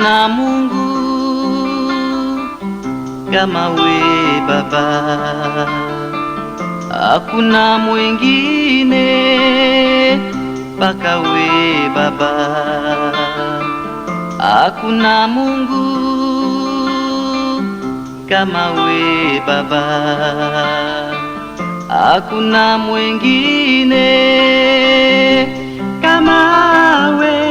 Hakuna Mungu kama we Baba, hakuna mwingine mpaka we Baba, hakuna Mungu kama we Baba, hakuna mwingine kama we.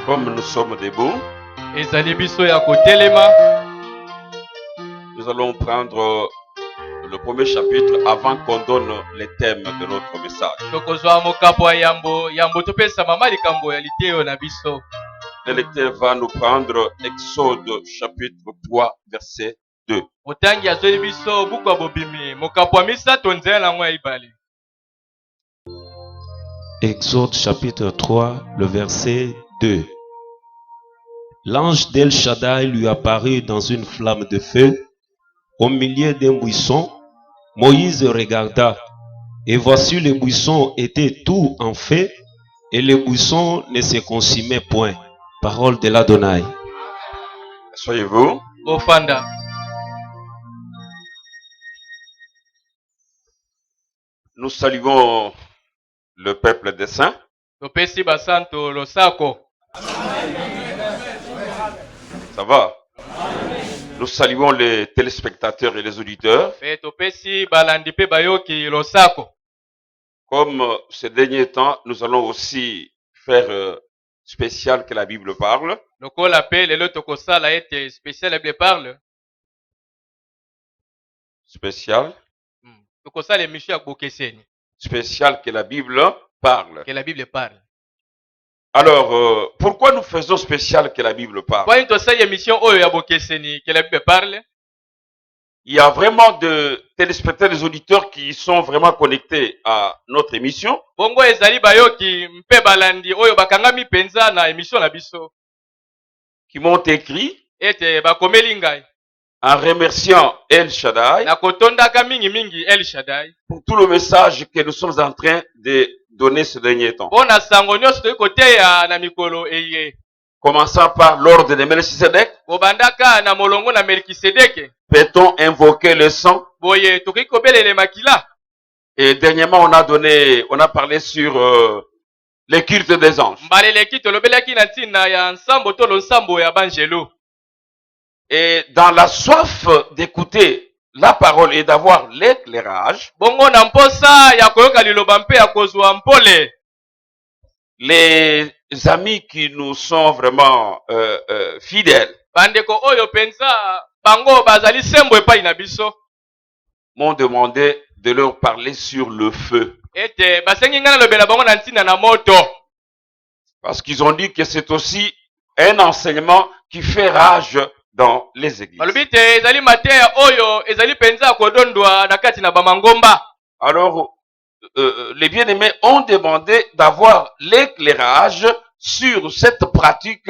Comme nous sommes debout, nous allons prendre le premier chapitre avant qu'on donne les thèmes de notre message. Le lecteur va nous prendre Exode chapitre 3 verset 2. Exode chapitre 3, le verset 2. L'ange d'El Shaddai lui apparut dans une flamme de feu au milieu d'un buisson. Moïse regarda, et voici le buisson était tout en feu, et le buisson ne se consumait point. Parole de l'Adonai. Soyez-vous. Nous saluons le peuple des saints. Ça va? Nous saluons les téléspectateurs et les auditeurs. Comme ces derniers temps, nous allons aussi faire spécial que la Bible parle. Spécial. Spécial que la Bible parle. Alors, pourquoi nous faisons spécial que la Bible parle? Il y a vraiment de téléspectateurs et des auditeurs qui sont vraiment connectés à notre émission. Qui m'ont écrit en remerciant El Shaddai pour tout le message que nous sommes en train de donner ce dernier temps. Commençant par l'ordre de Melchisedec. Peut-on invoquer le sang? Et dernièrement, on a parlé sur les cultes des anges. Et dans la soif d'écouter la parole et d'avoir l'éclairage, les amis qui nous sont vraiment fidèles m'ont demandé de leur parler sur le feu. Parce qu'ils ont dit que c'est aussi un enseignement qui fait rage dans les églises. Alors, les bien-aimés ont demandé d'avoir l'éclairage sur cette pratique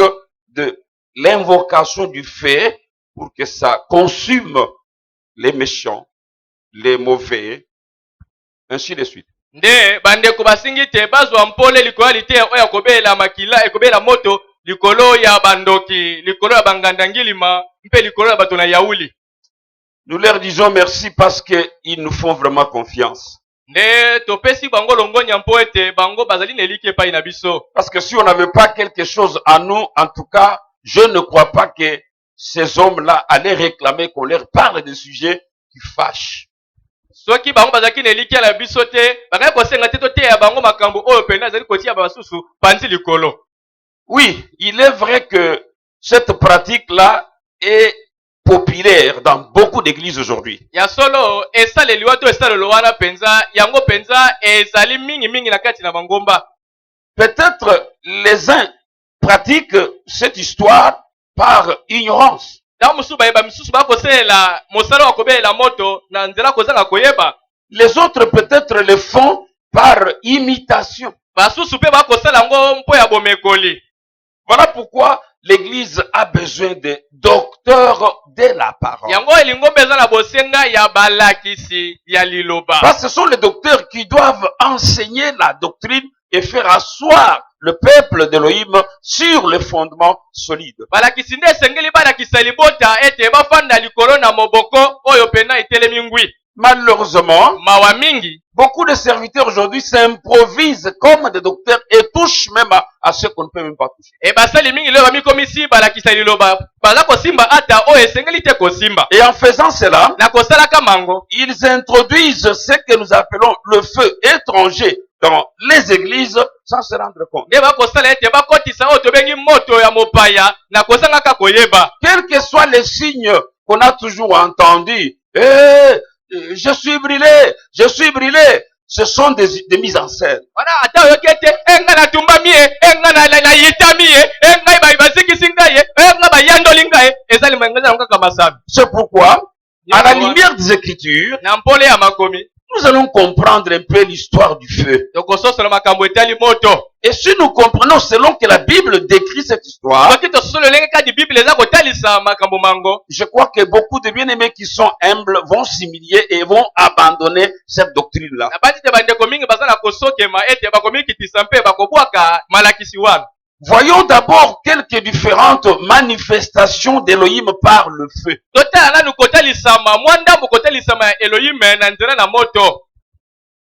de l'invocation du feu pour que ça consume les méchants, les mauvais, ainsi de suite. Nous leur disons merci parce qu'ils nous font vraiment confiance. Parce que si on n'avait pas quelque chose à nous, en tout cas, je ne crois pas que ces hommes-là allaient réclamer qu'on leur parle de sujets qui fâchent. Oui, il est vrai que cette pratique-là est populaire dans beaucoup d'églises aujourd'hui. Peut-être les uns pratiquent cette histoire par ignorance. Les autres peut-être le font par imitation. Voilà pourquoi l'Église a besoin de docteurs de la parole. Parce que ce sont les docteurs qui doivent enseigner la doctrine et faire asseoir le peuple d'Elohim sur les fondements solides. balakisi nde esengeli balakisa libota ete bafanda likolo na moboko oyo pena etelemi ngwi. Malheureusement, Mawa mingi beaucoup de serviteurs aujourd'hui s'improvisent comme des docteurs et touchent même à ceux qu'on ne peut même pas toucher. basali mingi leo bamikomisi balakisa liloba baza kosimba ata oyo esengeli te kosimba Et en faisant cela, na kosalaka mango ils introduisent ce que nous appelons le feu étranger dans les églises sans se rendre compte. nde bakosala ete bakotisa oyo tobengi moto ya mopaya na kozangaka koyeba. Quels que soient les signes qu'on a toujours entendus, je suis brûlé, ce sont des mises en scène. wana ata oyoki ete enga natumbami ye enga nayitami ye engai bazikisi ngai ye enga bayandoli ngai ezali mangeza yango kaka masabi. C'est pourquoi, à la lumière des Écritures, na mpole ya makomi nous allons comprendre un peu l'histoire du feu. tokososola makambo etali moto. Et si nous comprenons selon que la Bible décrit cette histoire, soki tososola olenge kadi bible eza kotalisa makambo mango, je crois que beaucoup de bien-aimés qui sont humbles vont s'humilier et vont abandonner cette doctrine-là. na bandi te bandeko mingi baza na kosokema ete bakomikitisa mpe bakobwaka malakisi wana. Voyons d'abord quelques différentes manifestations d'Elohim par le feu. totala nanu kotalisama mwa ndambo kotalisama ya elohime na nzela na moto.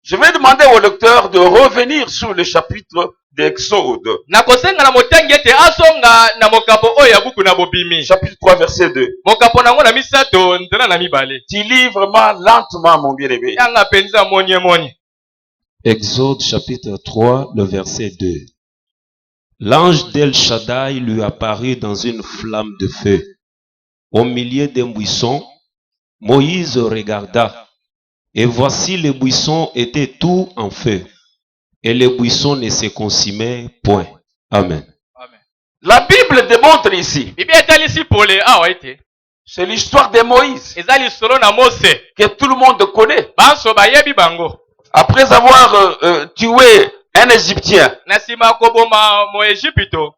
Je vais demander au lecteur de revenir sur le chapitre d'Exode. na kosenga na motangi ete asonga na mokapo oyo ya buku na bobimi. Chapitre 3, verset 2. mokapo nango na misato nzela na mibale. Tu lis vraiment lentement, mon bien-aimé. yanga penza monye. Exode chapitre 3, le verset 2. L'ange d'El Shaddai lui apparut dans une flamme de feu. Au milieu d'un buisson, Moïse regarda, et voici les buissons étaient tous en feu, et les buissons ne se consumaient point. Amen. La Bible démontre ici, bibi etalisi pole awa ete c'est l'histoire de Moïse eza lisolo na Mose. que tout le monde connaît. banso bayebi bango. Après avoir tué un Égyptien, na nsima ya koboma mo Ejipito,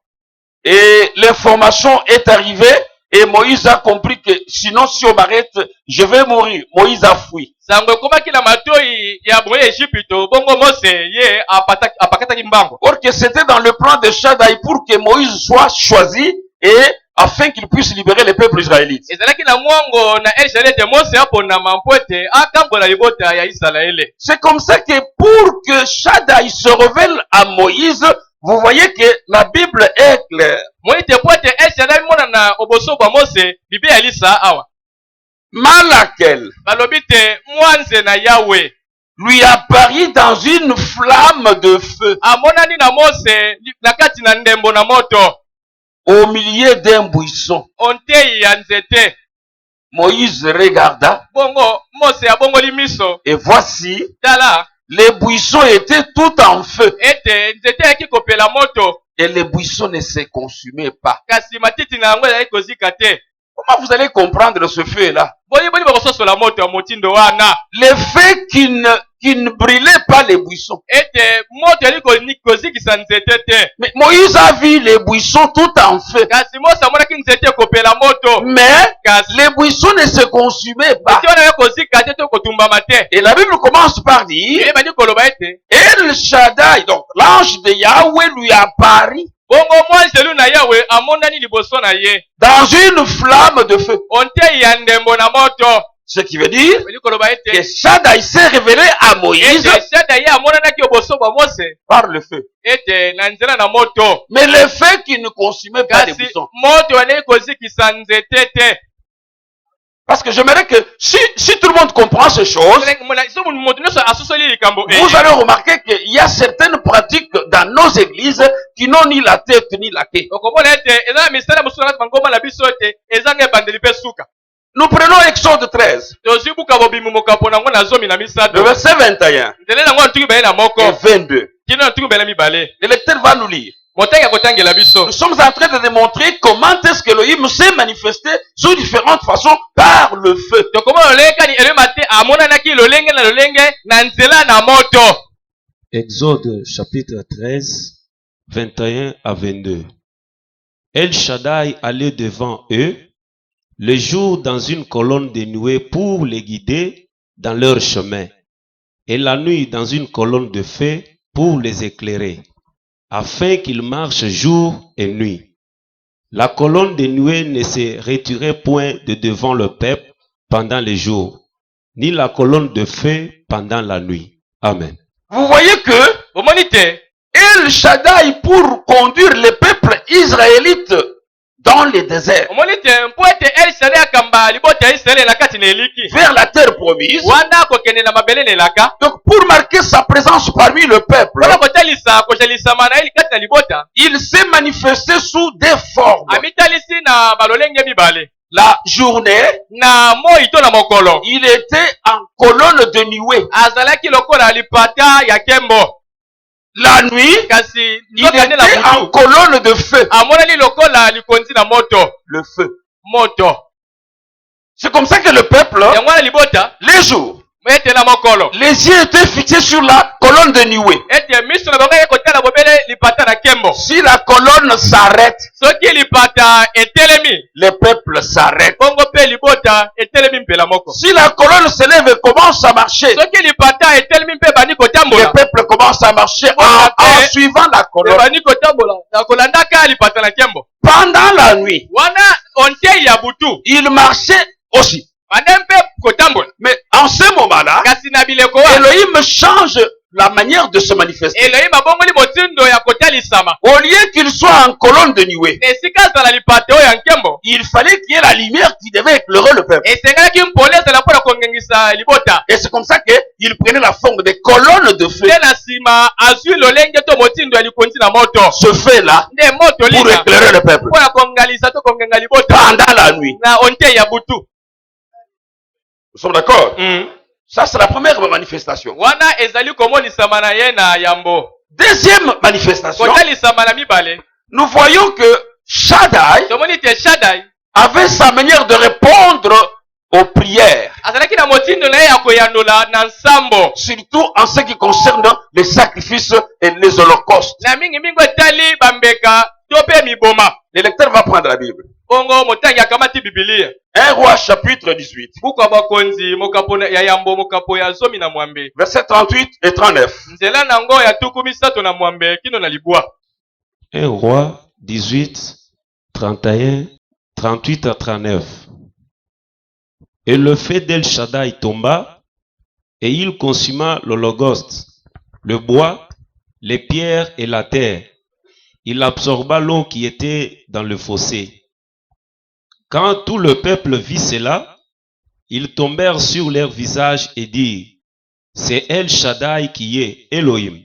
et l'information est arrivée, et Moïse a compris que sinon si on m'arrête, je vais mourir. Moïse a fui. sango ekomaki na matoi ya boye Ejipito, bongo Mose ye apakataki mbango. Or que c'était dans le plan de Shaddai pour que Moïse soit choisi et afin qu'il puisse libérer le peuple israélite. ezalaki na mwango na El Shaddai ete Mose aponama mpo ete akambola libota ya Isalaele. C'est comme ça que pour que Shaddai se révèle à Moïse, vous voyez que la Bible est claire. moi ete po ete El Shaddai mona na oboso bwa Mose bibi ya lisa awa Malakel balobi te mwanze na Yawe lui apparut dans une flamme de feu amonani na Mose na kati na ndembo na moto au milieu d'un buisson. ontei ya nzete. Moïse regarda bongo Mose abongoli miso et voici, tala les buissons étaient tout en feu ete nzete yaki kopela moto et les buissons ne se consumaient pas. kasi matiti na yango ezalaki kozika te. Comment vous allez comprendre ce feu-là? boni bakososola moto ya motindo wana Le feu qui ne brûlait pas les buissons. ete moto yali kozikisa nzete te. Mais Moïse a vu les buissons tout en feu. kasi Mose amonaki nzete ekopela moto Mais kasi les buissons ne se consumaient pas. nzete wana yali kozika te to kotumbama te. Et la Bible commence par dire, ebandi koloba ete El Shaddai, donc l'ange de Yahweh lui apparut bongo mwanzelu na Yawe amonani liboso na ye dans une flamme de feu. ontei ya ndembo na moto. Ce qui veut dire ebandi koloba que ete Shaddai s'est révélé à Moïse ete Shaddai ye amonanaki oboso bwa Mose par le feu. ete na nzela na moto. Mais le feu qui ne consumait pas les kasi buissons. moto aleki kozikisa nzete te. Parce que j'aimerais que si tout le monde comprend ces choses, so moto nyonso asosoli likambo vous allez remarquer qu'il y a certaines pratiques dans nos églises qui n'ont ni la tête ni la queue. okomona ete eza na misala mosusu na kati bangoma na biso ete ezanga ebandeli mpe suka. Nous prenons Exode 13, tozwi buka bobimu mokapo nango na zomi na le misato verset 21 nzela nango na ntuki bale na et moko 22. kino na ntuki bale na mibale. Le lecteur va nous lire. motangi ya kotangela biso Nous sommes en train de démontrer comment est-ce que Elohim s'est manifesté sous différentes façons par le feu. tokomona lolengekani elema te amonanaki lolenge na lolenge na nzela na moto. Exode chapitre 13, 21 à 22. El Shaddai allait devant eux le jour dans une colonne de nuée pour les guider dans leur chemin, et la nuit dans une colonne de feu pour les éclairer, afin qu'ils marchent jour et nuit. La colonne de nuée ne se retirait point de devant le peuple pendant les jours, ni la colonne de feu pendant la nuit. Amen. Vous voyez que omonite El Shaddai, pour conduire le peuple israélite dans les déserts, omonite mpo ete El Shaddai akamba libota ya Israele na kati na eliki vers la terre promise, wana kokende na mabele na elaka donc pour marquer sa présence parmi le peuple, mpona kotalisa kozalisama na eli kati na libota il s'est manifesté sous des formes. amitalisi na balolenge mibale La journée, na moi to na mokolo il était en colonne de nuée. azalaki lokola lipata ya kembo La nuit, kasi il était en colonne de feu. amonani lokola likonzi na moto Le feu. moto C'est comme ça que le peuple, yango wana libota les jours, ete na mokolo les yeux étaient fixés sur la colonne de nuée. ete miso na bango ekotala bobele lipata na kembo Si la colonne s'arrête, soki lipata etelemi le peuple s'arrête. bongo mpe libota etelemi mpela moko Si la colonne se lève et commence à marcher, soki lipata etelemi mpe bani le kotambola peuple commence à marcher en suivant la colonne. bani kotambola na kolandaka lipata na kembo Pendant la nuit, wana ontei ya butu il marchait aussi. bande mpe kotambola Mais en ce moment-là, kasi na bileko wana Elohim change la manière de se manifester. elohim abongoli motindo ya kotalisama Au lieu qu'il soit en colonne de nuée, esika azala lipata oyo ya nkembo il fallait qu'il y ait la lumière qui devait éclairer le peuple. esengelaki mpole ezala mpona kongengisa libota Et c'est comme ça qu'il prenait la forme des colonnes de feu. nde na nsima azwi lolenge to motindo ya likonzi na moto Ce fait-là, nde moto pour lina éclairer le peuple. mpona kongalisa to kongenga libota Pendant la nuit. na ontei ya butu Nous sommes d'accord? Ça, c'est la première manifestation. wana ezali komonisama na ye na yambo Deuxième manifestation, kotalisama na mibale nous voyons que Shaddai tomoni te Shaddai avait sa manière de répondre aux prières, azalaki na motindo na ye ya koyandola na nsambo surtout en ce qui concerne les sacrifices et les holocaustes. na mingimingi etali bambeka to mpe miboma Le lecteur va prendre la Bible. bongo motangi akamati bibilia 1 Roi chapitre 18, buku ya bakonzi mokapo ya yambo mokapo ya zomi na mwambe versets 38 et 39. nzela nango ya tuku misato na mwambe kino na libwa 1 Roi 18, 31, 38 à 39. Et le feu d'El Shaddai tomba, et il consuma l'holocauste, le bois, les pierres et la terre. Il absorba l'eau qui était dans le fossé. Quand tout le peuple vit cela, ils tombèrent sur leur visage et dirent, c'est El Shaddai qui est Elohim.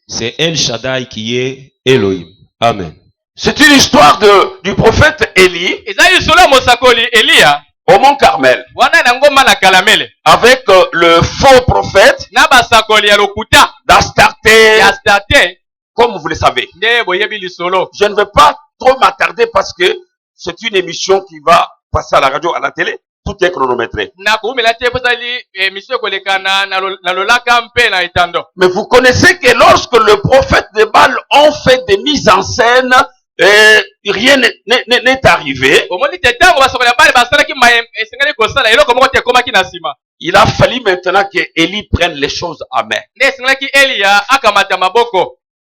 C'est El Shaddai qui est Elohim. Amen. C'est une histoire du prophète Élie ezali lisolo ya mosakoli eliya au mont Carmel wana na ngomba na kalamele avec le faux prophète na basakoli ya lokuta d'Astarté, ya state comme vous le savez. nde boyebi lisolo Je ne vais pas trop m'attarder parce que c'est une émission qui va passer à la radio, à la télé. Tout est chronométré. na koumela te po ezali emission ekoleka na lolaka mpe na etando Mais vous connaissez que lorsque le prophète de Baal ont fait des mises en scène, rien n'est arrivé. omoni te ntango basakoli ya bale basalaki esengeli kosala eloko moko te ekomaki na nsima Il a fallu maintenant que Élie prenne les choses à main. nde esengelaki eliya akamata maboko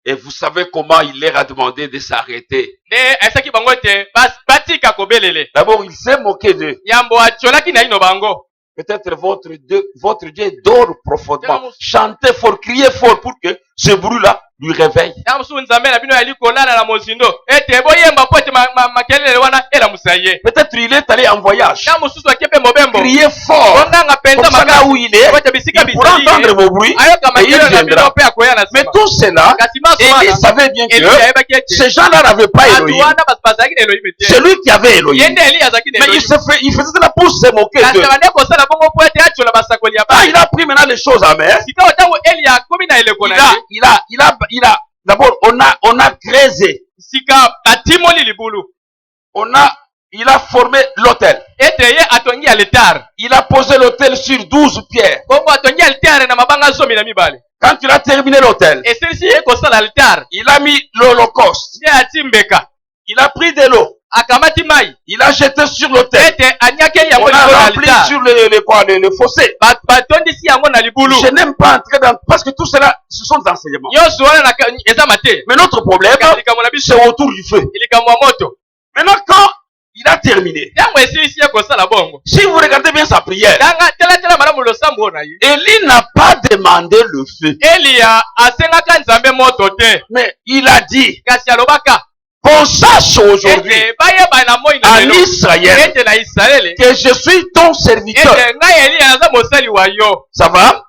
Et vous savez comment il leur a demandé de s'arrêter. nde ayesaki bango ete batika kobelele D'abord, il s'est moqué d'eux. yambo atiolaki na ino bango Peut-être votre Dieu dort profondément. Chantez fort, criez fort pour que ce bruit-là lui réveille. ntango mosusu nzambe na bino yali kolala na mozindo ete boyemba po ete makelele wana elamusa ye Peut-être il est allé en voyage. ntango mosusu akie mpe mobembo Criez fort. onganga mpenza Comme ça, là où il est, po ete bisika il pourra entendre vos bruits ayoka et il makelele na bino viendra. mpe akoya na Mais nsima tout cela, kasi maso Élie wana savait bien que eliya ayebaki ete ces gens-là n'avaient pas bato Elohim. wana bato bazalaki na elohim te C'est lui qui avait ye Elohim. nde eliya azalaki na Mais elohim il faisait cela pour se moquer kasi d'eux. bande kosala bongo po ete atiola basakoli ya Ah, bale il a pris maintenant les choses à main. sika ntango eliya akomi na eleko na ye D'abord, on a creusé. sika atimoli libulu Il a formé l'autel. ete ye atongi alitare Il a posé l'autel sur 12 pierres. bongo atongi alitare na mabanga zomi na mibale Quand il a terminé l'autel, esilisi ye kosala alitare il a mis l'holocauste. nde ati mbeka Il a pris de l'eau. akamati mai Il a jeté sur l'autel. ete anyakeli yango On a likolo ya rempli alitare sur le fossé. batondisi yango na libulu. Je n'aime pas entrer dans... Parce que tout cela, ce sont des enseignements. Nyonso wana na eza mate. Mais notre problème, Likambo na biso c'est autour du feu. likambo ya moto. Maintenant, quand il a terminé, Yango esilisi ya kosala bongo. si vous regardez bien sa prière, Tanga tela malamu losambo na ye. Élie n'a pas demandé le feu. Elia asengaka nzambe moto te. Mais il a dit Kasi alobaka. qu'on sache aujourd'hui Ete bayeba na moi na en lelo. Israël Ete na Israele. que je suis ton serviteur. Ete ngai Elia naza mosali wa yo. Ça va?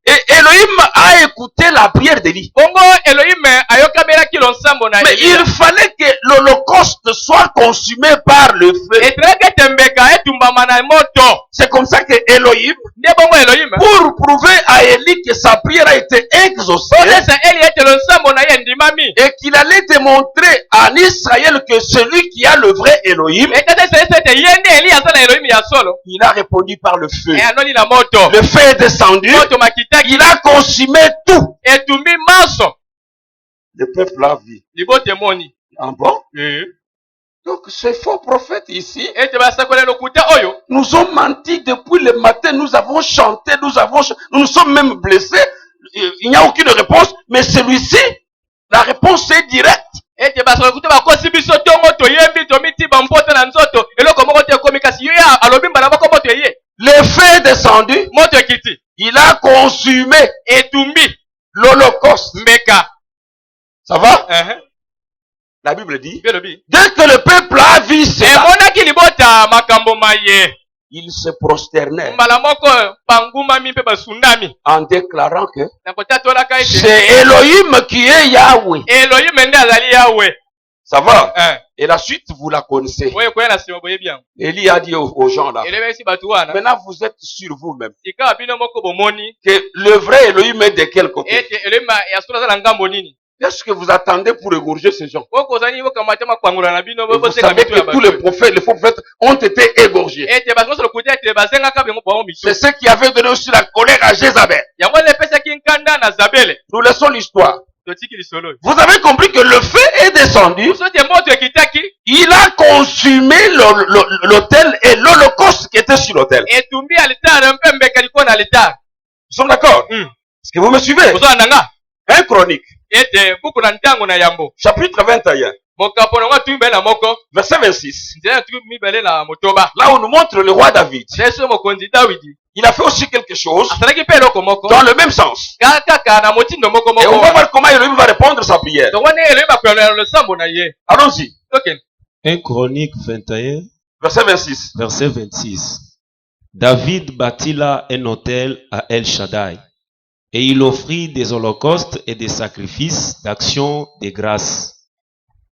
Et Elohim a écouté la prière d'Élie. Bongo Elohim ayokabelaki lonsambo na Mais Elia. il fallait que l'holocauste soit consumé par le feu. Etreke tembeka etumbama na moto. C'est comme ça que Elohim, Nde bongo Elohim. pour prouver à Élie que sa prière a été exaucée Esa Eli ete lonsambo na ye ndimami. et qu'il allait démontrer en Israël que celui qui a le vrai Elohim, Etete sete yende Eli asa na Elohim ya solo. il a répondu par le feu. E anoni na moto. Le feu est descendu, Moto makitaki il a consumé tout. etumbi maso. Le peuple a vu. Libote moni. Ah bon? Eh. Donc ce faux prophète ici Ete basakola lokuta oyo. nous ont menti depuis le matin, nous avons chanté, nous sommes même blessés. Il n'y a aucune réponse, mais celui-ci, la réponse est directe. Ete basakola lokuta bakosi biso tongo toyembi tomiti bampoto na nzoto. Eloko moko te komi kasi yo ya alobi mbala bako moto ye. Le feu est descendu, Moto ekiti. il a consumé Etumbi l'holocauste. mbeka. Ça va? Eh. La Bible dit, Belobi. dès que le peuple a vu cela, Emonaki libota makambo maye. il se prosternait Mbala moko pangumami mpe basunami. en déclarant que Na kotatolaka ete c'est Elohim qui est Yahweh. Elohim nde azali yawe. Ça va? Eh. Et la suite, vous la connaissez. Oyo koya na sima boye bien. Élie a dit aux gens là, Elebesi batu wana. maintenant vous êtes sur vous-même Tika bino moko bomoni. que le vrai Elohim est de quel côté? Ete Elohim ya sura za ngambo nini. Qu'est-ce que vous attendez pour égorger ces gens? Oko zani boka matema kwangula na bino Et vous bosenga savez mitu ya que tous les batu. prophètes, les faux prophètes ont été égorgés. Ete basoso lokuta ete basenga ka bengo bo mitu. C'est ce qui avait donné aussi la colère à Jézabel. Yango ne pesa kinkanda na Zabele. Nous laissons l'histoire. Totiki lisolo. Vous avez compris que le feu est descendu. Sote moto ekitaki Il a consumé l'autel et l'holocauste qui était sur l'autel. etumbi altar mpe mbeka liko na altar. Nous sommes d'accord? Est-ce que vous me suivez? Ozo nanga. 1 Chronique, Ete buku na ntango na yambo. chapitre 21, Mokapo na ngatu mbele na moko. verset 26. Nzela tu mibele na motoba. Là, on nous montre le roi David. Yesu mokonzi Dawidi. Il a fait aussi quelque chose Asalaki pe eloko moko. dans le même sens. Kaka na motindo moko Et on moko. va voir comment Elohim va répondre à sa prière. Donc wana Elohim akoyana le sambo na ye. Allons-y. Ok. 1 Chronique 21, Verset 26. verset 26. David bâtit là un autel à El Shaddai, et il offrit des holocaustes et des sacrifices d'action de grâce.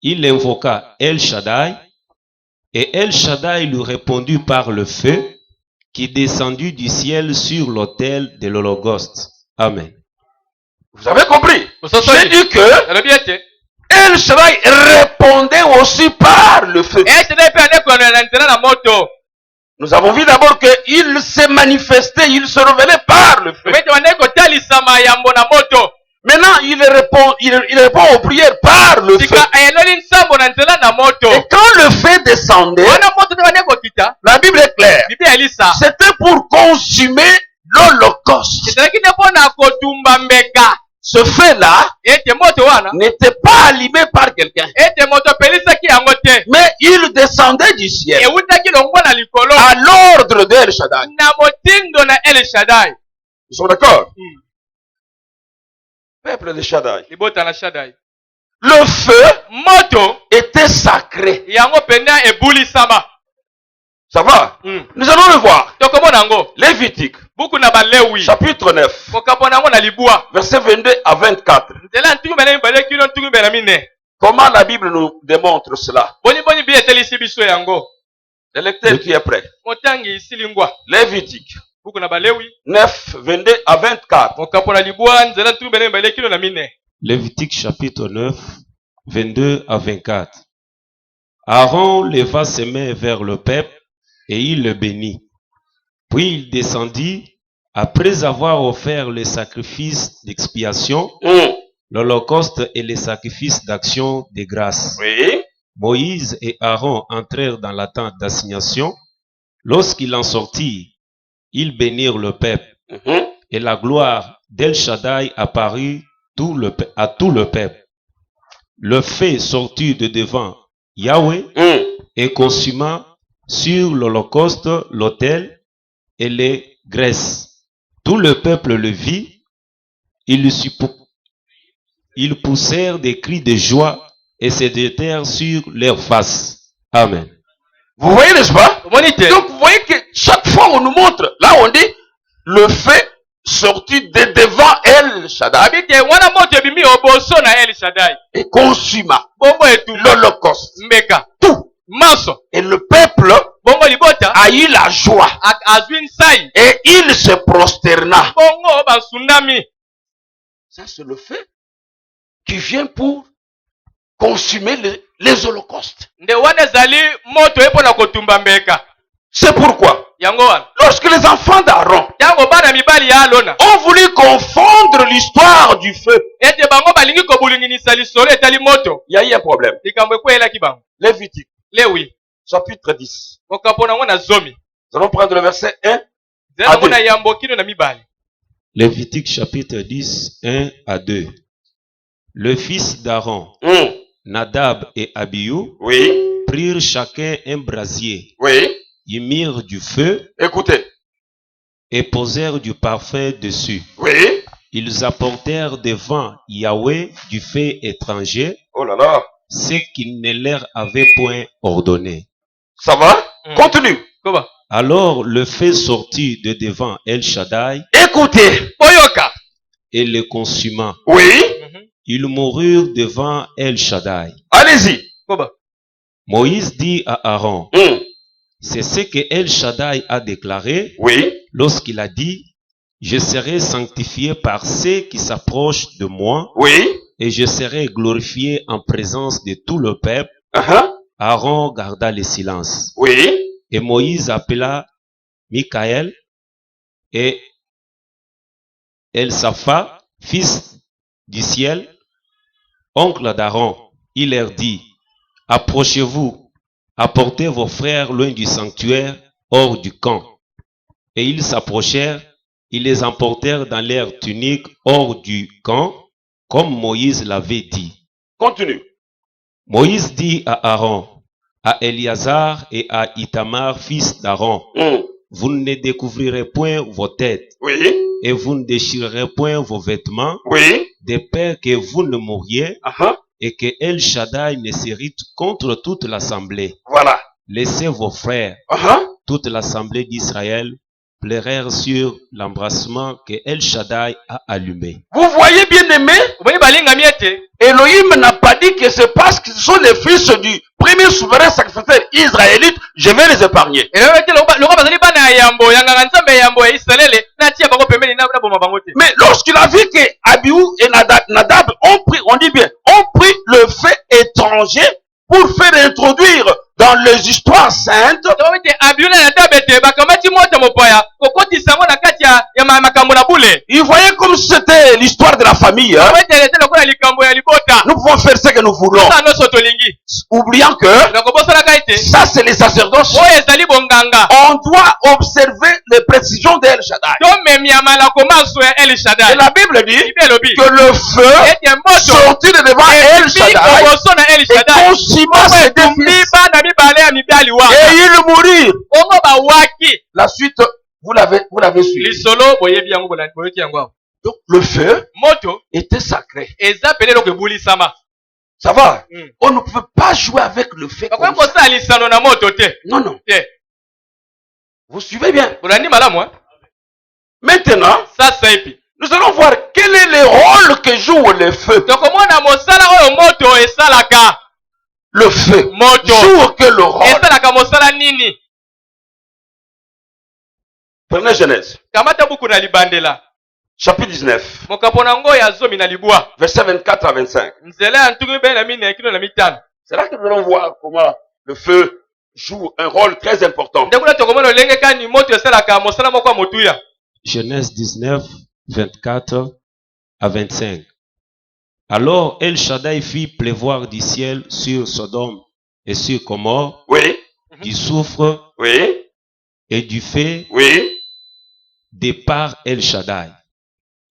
Il invoqua El Shaddai, et El Shaddai lui répondit par le feu qui descendit du ciel sur l'autel de l'holocauste. Amen. Vous avez compris? J'ai dit que Elobi ete. El Shaddai répondait aussi par le feu. Ete na pe ane koyana na nzela na moto. Nous avons vu d'abord qu'il s'est manifesté, il se révélait par le feu. Mete wane kotalisama yambo na moto. Maintenant, il répond aux prières par le feu. Tika ayeloli nsambo na nzela na moto. Et quand le feu descendait, Wana moto te wane kokita. la Bible est claire. Biblia elisa. C'était pour consumer l'holocauste. Ezalaki nde mpona kotumba mbeka. Ce feu-là Ete moto wana. n'était pas allumé par quelqu'un, Ete moto apelisaki yango te. mais il descendait du ciel Ewutaki longwa na likolo. à l'ordre d'El Shaddai. Na motindo na El Shaddai. Ils sont d'accord? Peuple de Shaddai. Libota na Shaddai. Le feu Moto était sacré. yango penda ebulisama. Ça va? Nous allons le voir. Tokomona yango. Lévitique, Buku na Balewi. chapitre 9, Kokapona yango na libwa. versets 22 à 24. Nzela ntungu mena mibale kilo ntungu mena mine. Comment la Bible nous démontre cela? Boni boni bi etelisi biso yango. Le lecteur qui est prêt. Motangi isilingwa. Lévitique Buku na Balewi. 9, 22 à 24. Kokapona libwa nzela ntungu mena mibale kilo na mine. Lévitique chapitre 9, 22 à 24. Aaron leva ses mains vers le peuple et il le bénit. Puis il descendit, après avoir offert les sacrifices d'expiation, l'holocauste et les sacrifices d'action de grâce. Oui. Moïse et Aaron entrèrent dans la tente d'assignation. Lorsqu'ils en sortirent, ils bénirent le peuple. Et la gloire d'El Shaddai apparut à tout le peuple. Le feu sortit de devant Yahweh et consuma sur l'holocauste, l'autel et les graisses. Tout le peuple le vit. Ils poussèrent des cris de joie et se jetèrent sur leurs faces. Amen. Vous voyez, n'est-ce pas? Monite. Donc vous voyez que chaque fois on nous montre, là on dit, le fait sorti de devant El Shaddai Abike wana moto ebimi oboso na El Shaddai. et consuma Bongo etu l'holocauste, mbeka. tout. Manso. Et le peuple Bongo libota. a eu la joie Azwin sai. et il se prosterna. Bongo ba tsunami. Ça c'est le fait qui vient pour consumer les holocaustes. Nde wana zali moto epo na kotumba mbeka. C'est pourquoi, Yango wana. lorsque les enfants d'Aaron Yango bana mibali ya alona. ont voulu confondre l'histoire du feu, Ete bango balingi kobulinginisa lisolo etali moto. il y a eu un problème. Likambo ekwelaki bango. Lévitique, Lewi. chapitre 10. Mokapo nango na zomi. Nous allons prendre le verset 1. Zela mona yambo kino na mibali. Lévitique chapitre 10, 1 à 2. Le fils d'Aaron, Nadab et Abihu, Oui, prirent chacun un brasier, oui. y mirent du feu Écoutez. et posèrent du parfum dessus. Oui. Ils apportèrent devant Yahweh du feu étranger, Oh là là. ce qu'il ne leur avait point ordonné. Ça va? Continue. Koba. Alors le feu sortit de devant El Shaddai Écoutez. Oyoka. et le consuma. Oui. Ils moururent devant El Shaddai. Allez-y. Koba. Moïse dit à Aaron, C'est ce que El Shaddai a déclaré oui, lorsqu'il a dit, je serai sanctifié par ceux qui s'approchent de moi oui, et je serai glorifié en présence de tout le peuple. Aaron garda le silence. oui, Et Moïse appela Michaël et Elsapha, fils du ciel, oncle d'Aaron. Il leur dit, approchez-vous, apportez vos frères loin du sanctuaire, hors du camp. Et ils s'approchèrent, ils les emportèrent dans leurs tuniques hors du camp, comme Moïse l'avait dit. Continue. Moïse dit à Aaron, à Éléazar et à Itamar, fils d'Aaron, vous ne découvrirez point vos têtes, Oui, et vous ne déchirerez point vos vêtements, oui, de peur que vous ne mouriez, et que El Shaddai ne s'irrite contre toute l'assemblée. voilà. Laissez vos frères, toute l'assemblée d'Israël, pleurèrent sur l'embrassement que El Shaddai a allumé. Vous voyez, bien aimé, Elohim n'a pas dit que c'est parce qu'ils sont les fils du premier souverain sacrificateur israélite, je vais les épargner. Mais lorsqu'il a vu que Abihu et Nadab ont pris, on dit bien, ont pris le fait étranger pour faire introduire dans les histoires saintes, il voyait comme c'était l'histoire de la famille. Nous pouvons faire ce que nous voulons, oubliant que ça c'est les sacerdoces. On doit observer les précisions d'El Shaddai. Et la Bible dit que le feu sorti de devant El Shaddai et consuma ses deux fils. Et ils mourirent. La suite, vous l'avez suivi. Donc le feu était sacré. Ça va? On ne peut pas jouer avec le feu comme ça. Non, non. Vous suivez bien? Maintenant, nous allons voir quel est le rôle que joue le feu. Le feu joue que le rôle. Prenez Genèse. Chapitre 19. Verset 24 à 25. C'est là que nous allons voir comment le feu joue un rôle très important. Genèse 19, 24 à 25. Alors El Shaddai fit pleuvoir du ciel sur Sodome et sur Gomorrhe, Oui, du soufre oui, et du feu oui, de par El Shaddai.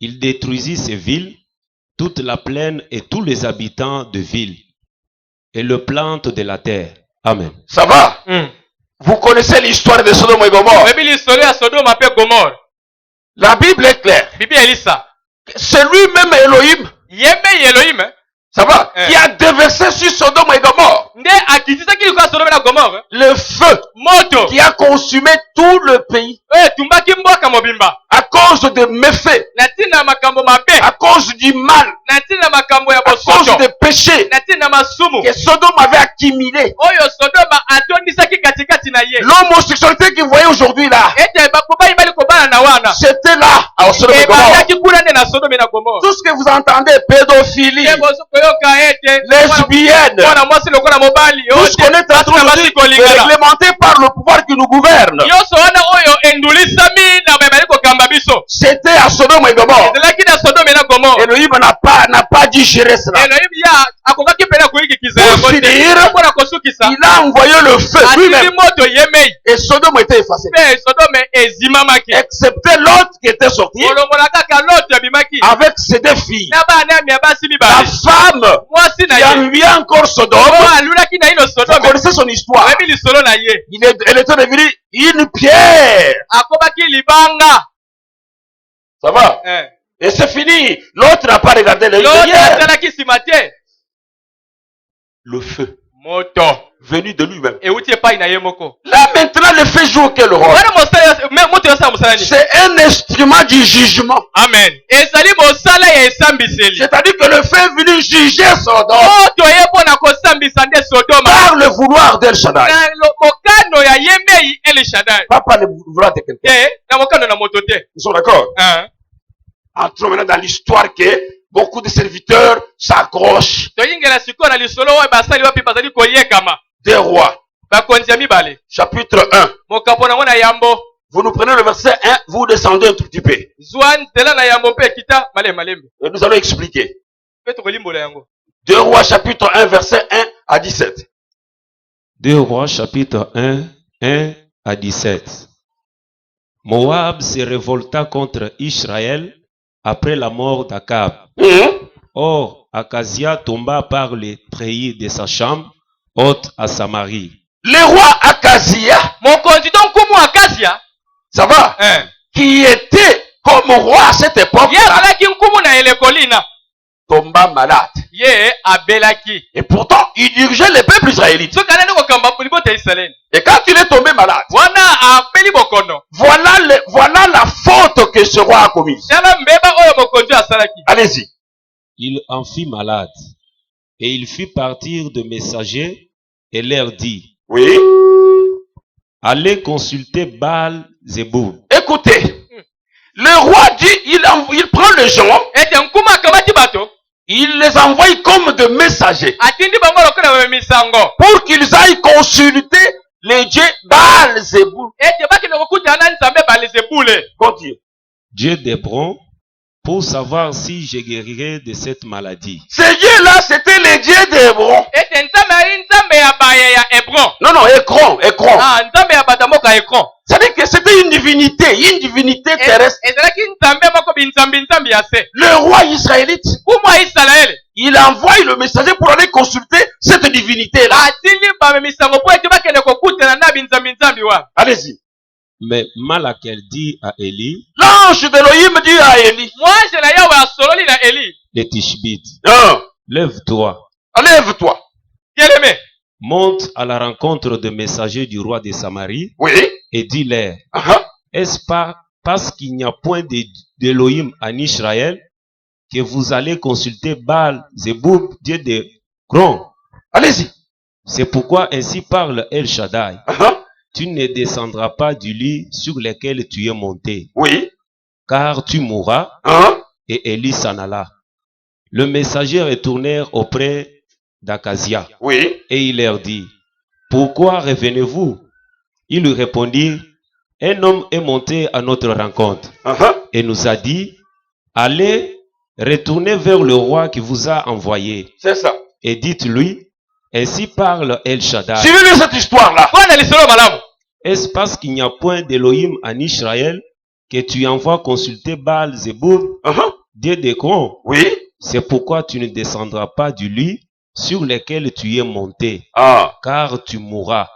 Il détruisit ces villes, toute la plaine et tous les habitants de villes, et le plantes de la terre. Amen. Ça va? Vous connaissez l'histoire de Sodome et Gomorre. La Bible est claire. C'est lui-même Elohim. Ça va? Qui a déversé sur Sodome et Gomorre le feu qui a consumé tout le pays à cause des méfaits, à cause du mal, à cause des péchés que Sodome avait accumulé. L'homosexualité que vous voyez aujourd'hui là, c'était là à Sodome et Gomorre. Tout ce que vous entendez, pédophilie, lesbienne, tout ce qu'on est en train de dire est réglementé par le pouvoir qui nous gouverne. C'était à Sodome et Gomorre. Elohim n'a pas digéré cela. Pour finir, il a envoyé le feu lui-même. Et Sodome était effacé. Excepté l'autre qui était sorti avec ses deux filles. La femme qui a envié encore Sodome, vous connaissez son histoire. Elle était devenue une pierre. Ça va? Et c'est fini. L'autre n'a pas regardé derrière. Le feu venu de lui-même. Là maintenant le feu joue quel rôle? C'est un instrument du jugement. Amen. C'est-à-dire que le feu est venu juger Sodome par le vouloir d'El Shaddai. Pas par le vouloir de quelqu'un. Nous sommes d'accord? Entrons maintenant dans l'histoire que beaucoup de serviteurs s'accrochent. Des rois. Chapitre 1. Vous nous prenez le verset 1, vous descendez un tout petit peu. Et nous allons expliquer. 2 Rois chapitre 1 verset 1 à 17. 2 Rois chapitre 1, 1 à 17. Moab se révolta contre Israël après la mort d'Akab. Or, Akazia tomba par les treillis de sa chambre haute à Samarie. Le roi Akazia, ça va, qui était comme roi à cette époque, tomba malade. Et pourtant, il dirigeait le peuple israélite. Et quand il est tombé malade, voilà la faute que ce roi a commise. Allez-y. Il en fit malade. Et il fit partir de messagers et leur dit: Oui. Allez consulter Baal-Zéboul. Écoutez, le roi dit, il prend les gens, il les envoie comme de messagers pour qu'ils aillent consulter les dieux Baal-Zéboul. Continue. Dieu d'Hébron, pour savoir si je guérirai de cette maladie. Ces dieux-là, c'était les dieux d'Hébron. Non, Écron. C'est-à-dire que c'était une divinité terrestre. Le roi israélite, il envoie le messager pour aller consulter cette divinité-là. Allez-y. Mais Malachel dit à Élie, l'ange d'Elohim dit à Élie, de Tishbite, lève-toi, monte à la rencontre des messagers du roi de Samarie, oui, et dis-leur, est-ce pas parce qu'il n'y a point d'Elohim en Israël que vous allez consulter Baal-Zéboul, Dieu de Gron? Allez-y. C'est pourquoi ainsi parle El Shaddai. Tu ne descendras pas du lit sur lequel tu es monté. Oui. Car tu mourras. Et Élie s'en alla. Le messager retournèrent auprès d'Akazia. Oui. Et il leur dit, pourquoi revenez-vous? Ils lui répondirent, un homme est monté à notre rencontre. Et nous a dit, allez, retournez vers le roi qui vous a envoyé. C'est ça. Et dites-lui, ainsi parle El Shaddai. Suivez cette histoire-là. Est-ce parce qu'il n'y a point d'Elohim en Israël que tu envoies consulter Baal-Zéboub, Dieu d'Écron. Oui. C'est pourquoi tu ne descendras pas du lit sur lequel tu es monté, car tu mourras.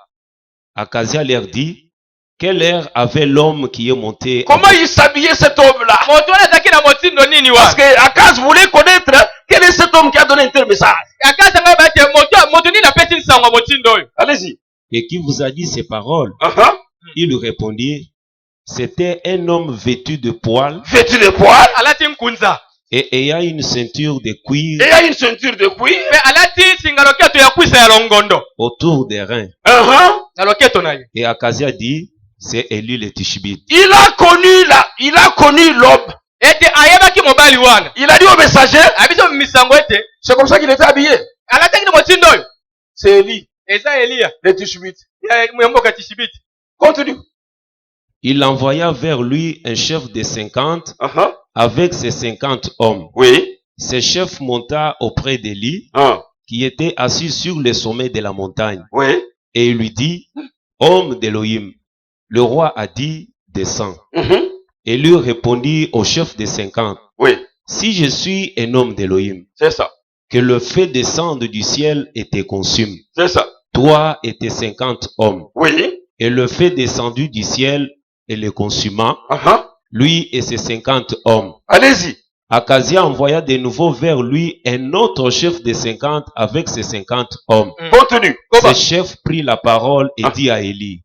Akazia leur dit, quelle heure avait l'homme qui est monté? Comment il s'habillait cet homme-là? Parce que Akaz voulait connaître quel est cet homme qui a donné un tel message. Allez-y. Et qui vous a dit ces paroles? Il lui répondit, c'était un homme vêtu de poils. Vêtu de poils. Et ayant une ceinture de cuir. Et il y a une ceinture de cuir. Autour des reins. Et Akazia dit, c'est Élie le Tishbite. Il a connu l'homme. Il a dit au messager, c'est comme ça qu'il était habillé. C'est Élie le Tishbite. Continue. Il envoya vers lui un chef de 50 avec ses 50 hommes. Oui. Ce chef monta auprès d'Élie, qui était assis sur le sommet de la montagne. Oui. Et il lui dit, homme d'Élohim, le roi a dit, descends. Et lui répondit au chef des 50, oui. Si je suis un homme d'Élohim, c'est ça. Que le feu descende du ciel et te consume. C'est ça. Toi et tes 50 hommes. Oui. Et le feu descendu du ciel et le consuma, lui et ses 50 hommes. Allez-y. Akazia envoya de nouveau vers lui un autre chef de 50 avec ses 50 hommes. Continue. Ce chef prit la parole et dit à Élie,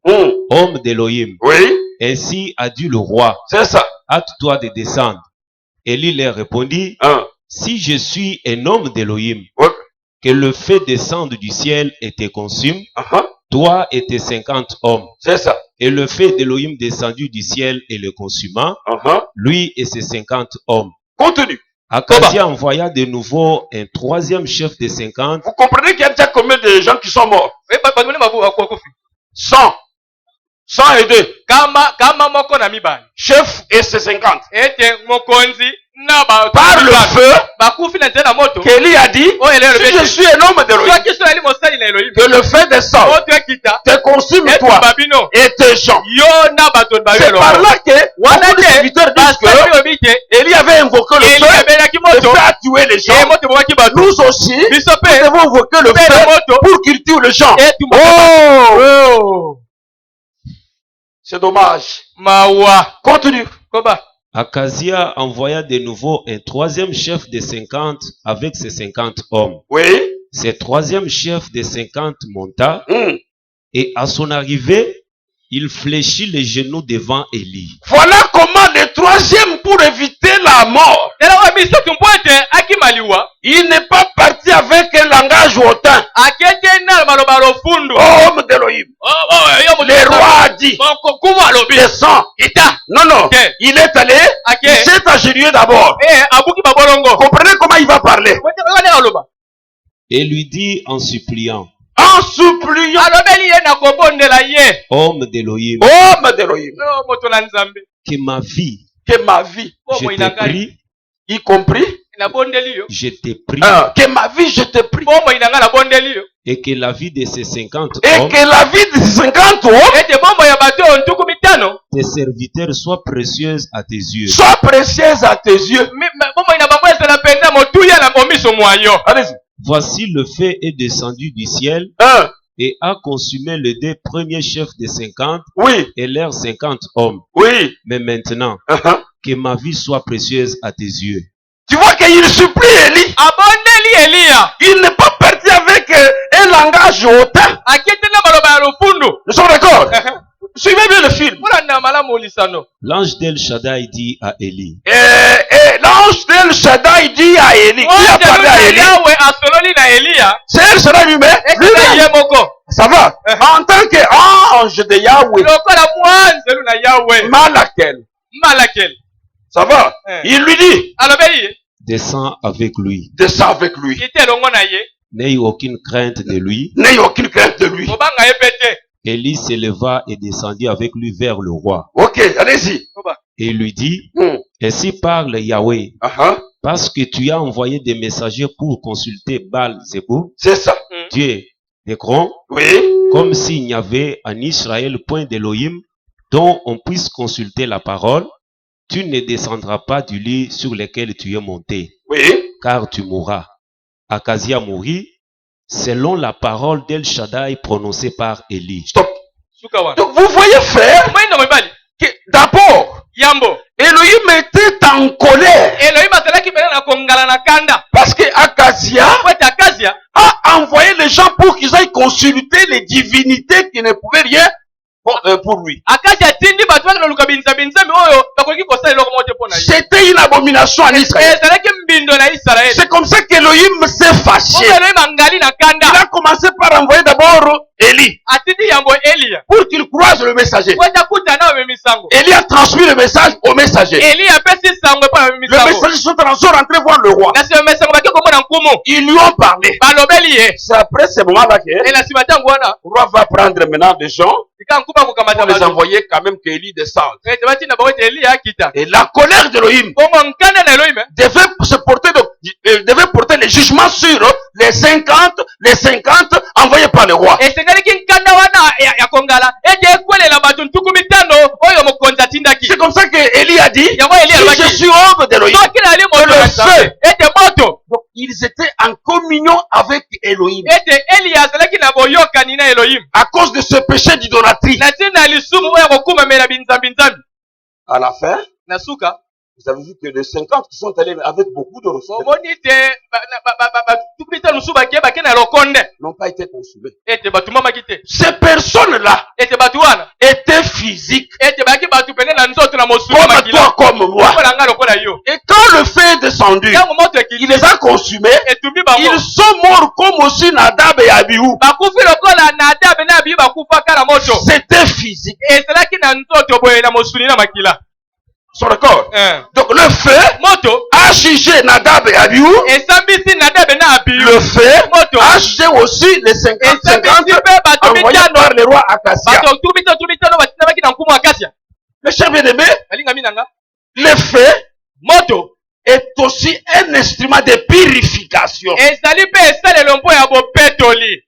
homme d'Élohim, oui. Ainsi a dit le roi, c'est ça. Hâte-toi de descendre. Élie leur répondit, si je suis un homme d'Élohim, que le feu descende du ciel et te consume, toi et tes 50 hommes. C'est ça. Et le feu d'Élohim descendu du ciel et le consuma, lui et ses 50 hommes. Continue. Akazia envoya de nouveau un troisième chef de 50. Vous comprenez qu'il y a déjà combien de gens qui sont morts? 100. 102. Chef et ses 50. Par le feu, qu'Élie a dit, si je suis un homme d'Élohim, que le feu descende, te consume toi et tes gens. C'est par là que beaucoup de serviteurs disent que Élie avait invoqué le feu a tué les gens. Nous aussi, nous devons invoquer le feu pour qu'il tue les gens. Oh! C'est dommage. Continue. Akazia envoya de nouveau un troisième chef de 50 avec ses 50 hommes. Oui. Ce troisième chef de 50 monta et à son arrivée, il fléchit les genoux devant Élie. Voilà comment le troisième, pour éviter la mort, il n'est pas parti avec un langage hautain. Homme d'Élohim. Le roi a dit, descends. Non, non. Il est allé, il s'est agenouillé d'abord. Comprenez comment il va parler. Et lui dit en suppliant, homme d'Élohim, que ma vie, je te prie, y compris, je te prie, que ma vie, je te prie, et que la vie de ces 50 et hommes, que la vie de 50 hommes, tes serviteurs soient précieuses à tes yeux. Soient précieuses à tes yeux. Allez-y. Voici le feu est descendu du ciel et a consumé les deux premiers chefs de 50 et leurs 50 hommes. Oui. Mais maintenant, que ma vie soit précieuse à tes yeux. Tu vois qu'il supplie Élie. Il n'est pas parti avec un langage hautain. Nous sommes d'accord. Suivez bien le film. L'ange d'El Shaddai dit à Élie. L'ange d'El Shaddai dit à Élie. Qui a parlé à Élie? C'est El Shaddai lui-même. Ça va. En tant qu'ange de Yahweh. Malakel. Ça va. Il lui dit. Descends avec lui. Descends avec lui. N'aie aucune crainte de lui. N'aie aucune crainte de lui. Élie se leva et descendit avec lui vers le roi. Ok, allez-y. Et il lui dit, ainsi parle Yahweh, parce que tu as envoyé des messagers pour consulter Baal-Zéboub. C'est ça. Dieu d'Écron. Oui. Comme s'il n'y avait en Israël point d'Élohim dont on puisse consulter la parole. tu ne descendras pas du lit sur lequel tu es monté, Oui. car tu mourras. Akazia mourut selon la parole d'El Shaddai prononcée par Élie. Stop. Suka wana. Donc vous voyez, frère, Mwana mobali. que d'abord, Yambo. Elohim était en colère Elohim azalaki pena na kongala na kanda. parce que Akazia Kwete Akazia a envoyé les gens pour qu'ils aillent consulter les divinités qui ne pouvaient rien pour lui. Akazia tindi batu baki na luka binza oyo bakoki kosala eloko mote pona ye. C'était une abomination en Israël. Ezalaki mbindo na Israël. C'est comme ça qu'Elohim s'est fâché. Elohim angali na Il kanda. a commencé par envoyer d'abord Élie Atindi yambo Elia. pour qu'il croise le messager. Kwete kuta na memisango. Élie a transmis le message au messager. Elia apesi sango pa Le memisango. messager sont rentrés voir le roi. Na se memisango baki komona nkumu. Ils lui ont parlé. Balobeli ye. C'est après ce moment-là que Et la sibata ngwana. le roi va prendre maintenant des gens Ika nkuba kukamata pour les bato. envoyer quand même qu'Élie descende. Ete bati na bawote Elia akita. Et la colère d'Elohim Bongo nkanda na Elohim. devait porter les jugements sur les 50 envoyés par le roi. Esengaliki nkanda wana ya kongala. Ete ekwelela bato ntuku mitano oyo mokonzi atindaki. C'est comme ça que Élie a dit, Yango Elia si alobaki. je suis homme d'Elohim. Soki nali moto le na feu. Nzambe. Ete moto. Donc ils étaient en communion avec Elohim. Ete Elia azalaki na boyokani na Elohim. À cause de ce péché d'idolâtrie. Na ntina lisumu oyo kokumamela binzambi nzambi. À la fin, Na suka. vous avez vu que les 50 qui sont allés avec beaucoup de ressources Omoni te tuku mitano su bake na lokonde. n'ont pas été consumés. Ete batu mamaki te. Ces personnes-là Ete batu wana. étaient physiques, Ete baki batu pene na nzoto na mosuli comme makila. toi, comme moi. Lokola nga lokola yo. Et quand le feu est descendu, Yango moto ekiti. il les a consumés. Etumbi bango. Ils sont morts comme aussi Nadab et Abihu. Bakufi lokola Nadabe na Abihu bakufa kala moto. C'était physique. Ezalaki na nzoto boye na mosuli na makila. Sont d'accord? Donc le feu Moto. a jugé Nadab et Abihu. Esambisi Nadabe na Abihu. Le feu Moto. a jugé aussi les 50 envoyés par le roi Akazia. Bato tuku mitano batindabaki na nkumu Akazia. Mes chers bien-aimés, Balinga minanga. le feu Moto. est aussi un instrument de purification. Ezali pe esalelo mpo ya bopetoli.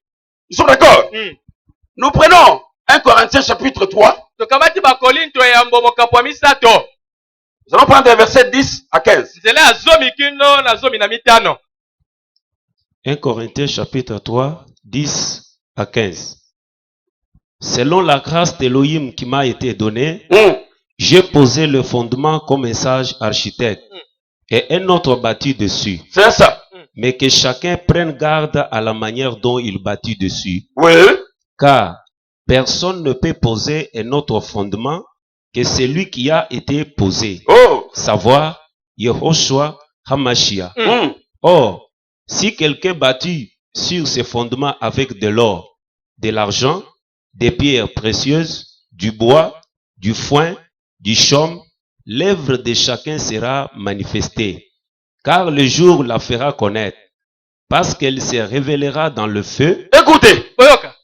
Ils sont d'accord? Nous prenons 1 Corinthiens chapitre 3. Tokamati bakolinto ya mbomokapo ya misato. Nous allons prendre les versets 10 à 15. Nzela ya zomi kino na zomi na mitano. 1 Corinthiens chapitre 3, 10 à 15. Selon la grâce d'Elohim qui m'a été donnée, j'ai posé le fondement comme un sage architecte et un autre bâti dessus. C'est ça. Mais que chacun prenne garde à la manière dont il bâtit dessus. Oui. Car personne ne peut poser un autre fondement que celui qui a été posé, Oh. savoir Yehoshua HaMashiach. Or, si quelqu'un bâtit sur ces fondements avec de l'or, de l'argent, des pierres précieuses, du bois, du foin, du chaume, l'œuvre de chacun sera manifestée, car le jour la fera connaître, parce qu'elle se révélera dans le feu, Écoutez. Oyoka.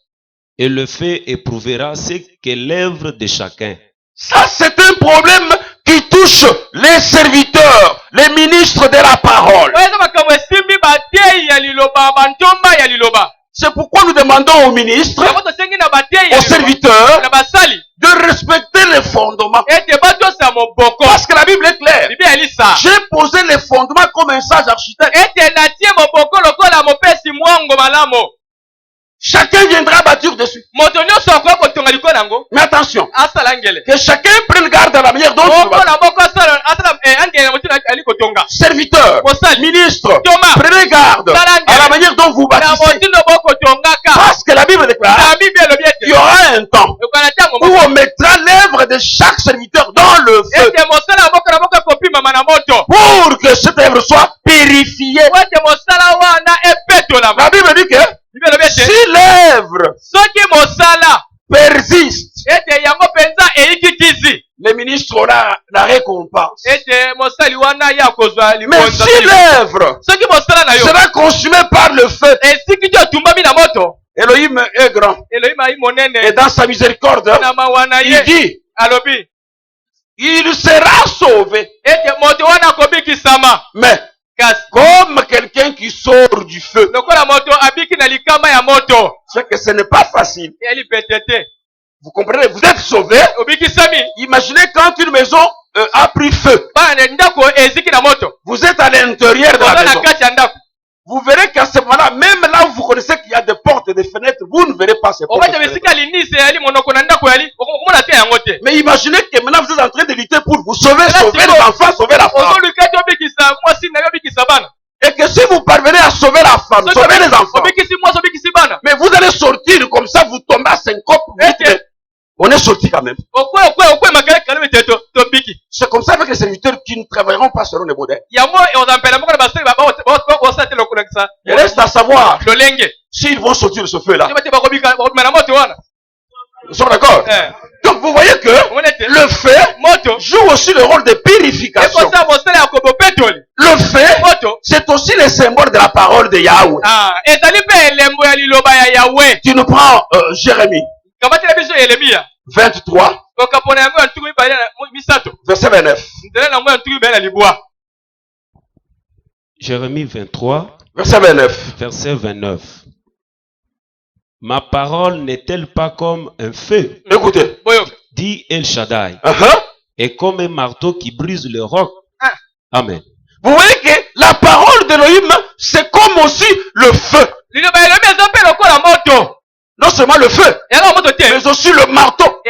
et le feu éprouvera ce qu'est l'œuvre de chacun. Ça, c'est un problème qui touche les serviteurs, les ministres de la parole. Oyo makambo esimbi batei ya liloba bantomba ya liloba. C'est pourquoi nous demandons aux ministres, Yango tosengi na batei ya aux liloba. serviteurs, Na basali. de respecter les fondements. Ete batosa moboko. Parce que la Bible est claire. Bibi elisa. J'ai posé les fondements comme un sage architecte. Ete natie moboko lokola mopesi mwango malamo. Chacun viendra bâtir dessus. Moto nyonso akoki kotonga likolo nango. Mais attention, Asala ngele. que chacun prenne garde à la manière dont il Moko bâtit. na moko asala angele motina ali kotonga. Serviteurs, Mosali. ministres, Thomas. prenez garde à la manière dont vous Na bâtissez. motindo boko tongaka. Parce que la Bible déclare Na Bible elobi qu'il y ete. aura un temps Ekana tango où moko. on mettra l'œuvre de chaque serviteur dans le feu Ete mosala moko na moko kopima na moto. pour que cette œuvre soit purifiée. Ete mosala wana epetolama. La Bible dit que Bible elobi ete. si l'œuvre Soki mosala persiste, ete yango penza eikikizi. les ministres auront la récompense. Ete mosali wana ya kozwa Mais likonza. si l'œuvre Soki mosala na yo. sera consumée par le feu, Esiki ti otumbami na moto. Elohim est grand. Elohim ayi Et monene. dans sa miséricorde, Na mawana il ye. dit, Alobi. il sera sauvé. Ete moto wana kobikisama. Mais Kasi. comme quelqu'un qui sort du feu, Lokola moto abiki na likama ya moto. c'est que ce n'est pas facile. Eli petete. Vous comprenez? Vous êtes sauvé. Obikisami. Imaginez quand une maison a pris feu. Vous êtes à l'intérieur de la maison. Vous verrez qu'à ce moment-là, même là où vous connaissez qu'il y a des portes et des fenêtres, vous ne verrez pas ces portes. Mais imaginez que maintenant vous êtes en train de lutter pour vous sauver les enfants, sauver la femme. Et que si vous parvenez à sauver la femme, sauver les enfants, mais vous allez sortir comme ça, vous tombez à syncope. On est sorti quand même. C'est comme ça avec les serviteurs qui ne travailleront pas selon les modèles. Il reste à savoir s'ils vont sortir de ce feu-là. Nous sommes d'accord? Donc vous voyez que le feu joue aussi le rôle de purification. Le feu, c'est aussi le symbole de la parole de Yahweh. Tu nous prends Jérémie 23, verset 29. Jérémie 23, verset 29. verset 29. Ma parole n'est-elle pas comme un feu, Écoutez. dit El Shaddai, Uh-huh. et comme un marteau qui brise le roc? Amen. Vous voyez que la parole d'Elohim, c'est comme aussi le feu. Non seulement le feu, mais aussi le marteau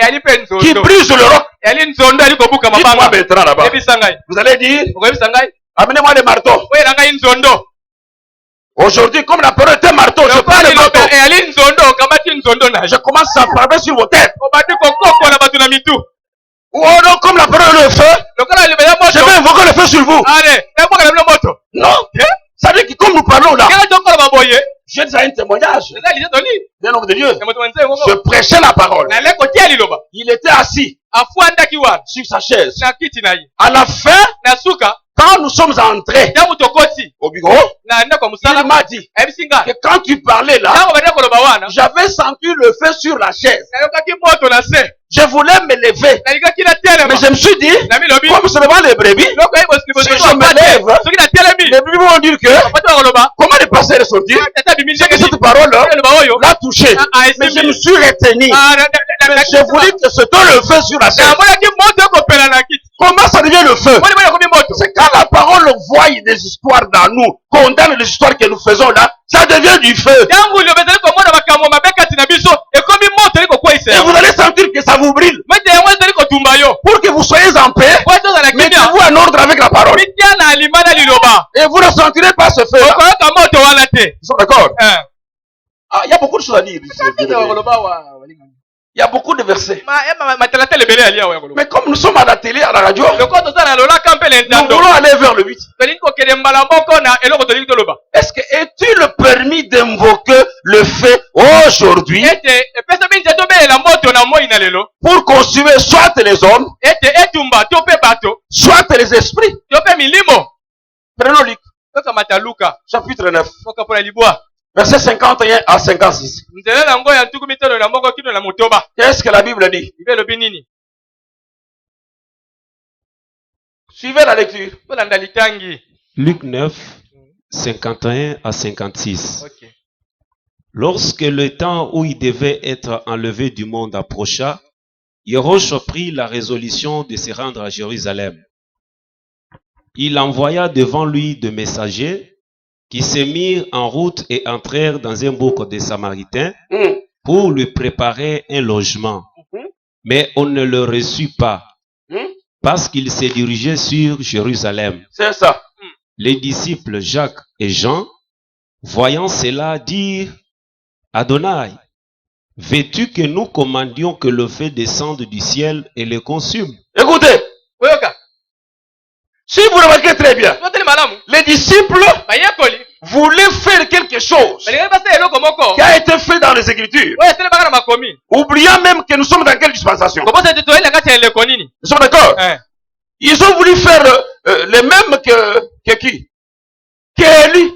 qui brise le roc. Dites-moi maintenant là-bas. Vous allez dire, amenez-moi le marteau. Aujourd'hui, comme la parole est un marteau, je prends le marteau. Je commence à frapper sur vos têtes. Ou alors, comme la parole est le feu, je vais invoquer le feu sur vous. Non. Ça veut dire que comme nous parlons là, j'ai déjà un témoignage d'un homme de Dieu. Je prêchais la parole. Il était assis sur sa chaise. À la fin, quand nous sommes entrés au bureau, il m'a dit que quand tu parlais là, j'avais senti le feu sur la chaise. Je voulais me lever, mais je me suis dit, comme c'est devant les brebis, si je me lève, les brebis vont dire que comment les passer et sortir. C'est que cette parole l'a touché, mais je me suis retenu. Mais je voulais que c'était le feu sur la chaise. Comment ça devient le feu? C'est quand la parole voit des histoires dans nous, condamne les histoires que nous faisons là, ça devient du feu. Et vous allez sentir que ça vous brille. Pour que vous soyez en paix, mettez-vous en ordre avec la parole. Et vous ne sentirez pas ce feu. Ils sont d'accord? Ah, il y a beaucoup de choses à dire. Il y a beaucoup de versets. Mais comme nous sommes à la télé, à la radio, nous voulons aller vers le 8. Est-ce que est-il permis d'invoquer le feu aujourd'hui pour consumer soit les hommes, soit les esprits? Prenons Luc, chapitre 9. Verset 51 à 56. Qu'est-ce que la Bible dit? Suivez la lecture. Luc 9, 51 à 56. Lorsque le temps où il devait être enlevé du monde approcha, Yérosh prit la résolution de se rendre à Jérusalem. Il envoya devant lui des messagers qui se mirent en route et entrèrent dans un bourg des Samaritains pour lui préparer un logement. Mais on ne le reçut pas parce qu'il se dirigeait sur Jérusalem. C'est ça. Les disciples Jacques et Jean, voyant cela, dirent: Adonai, veux-tu que nous commandions que le feu descende du ciel et le consume? Écoutez, si vous remarquez très bien, les disciples voulaient faire quelque chose qui a été fait dans les Écritures, oubliant même que nous sommes dans quelle dispensation. Nous sommes d'accord? Ils ont voulu faire les mêmes que qui? Qu'Élie.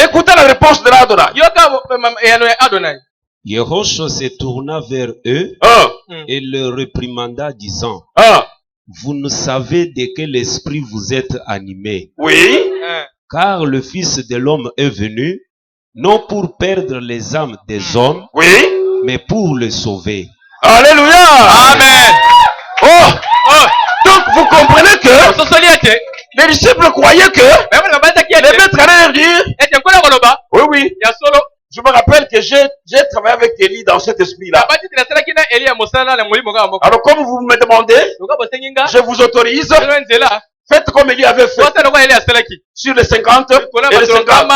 Écoutez la réponse de l'Adonai. Yérosh se tourna vers eux et le réprimanda, disant: Vous ne savez de quel esprit vous êtes animés. Oui. Car le Fils de l'homme est venu, non pour perdre les âmes des hommes, Oui. mais pour les sauver. Alléluia. Amen. Donc vous comprenez que les disciples croyaient que les maîtres allaient dire, oui, je me rappelle que j'ai travaillé avec Élie dans cet esprit-là. Alors comme vous me demandez, je vous autorise, faites comme Élie avait fait sur les 50 et les 50.